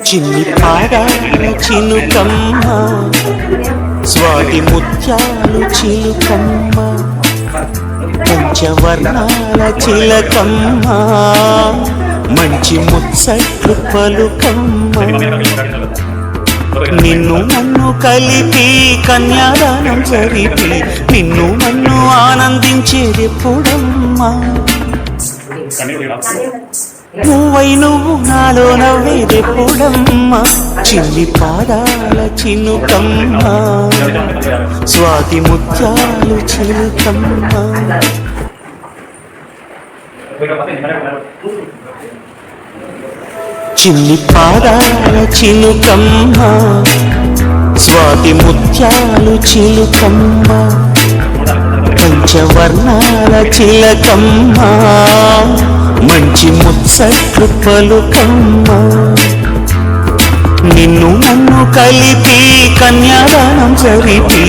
చిన్ని పాదాల చిలుకమ్మ, స్వాతి ముత్యాలు చిలుకమ్మ, పంచవర్ణాల చిలకమ్మ, మంచి ముచ్చట్లు పలుకమ్మ. నిన్ను నన్ను కలిపి కన్యాదానం జరిపి నిన్ను నన్ను ఆనందించేదెప్పుడమ్మా? నువ్వై నువ్వు నాలో నవ్వేదెప్పుడమ్మా? చిన్ని పాదాల చినుకమ్మ, స్వాతి ముత్యాలు చిలుకమ్మ. చిన్ని పాదాల చిలుకమ్మ, స్వాతి ముత్యాలు చిలుకమ్మ, పంచవర్ణాల చిలకమ్మ, మంచి ముచ్చట్లు పలుకమ్మ. నిన్ను నన్ను కలిపి కన్యాదానం జరిపి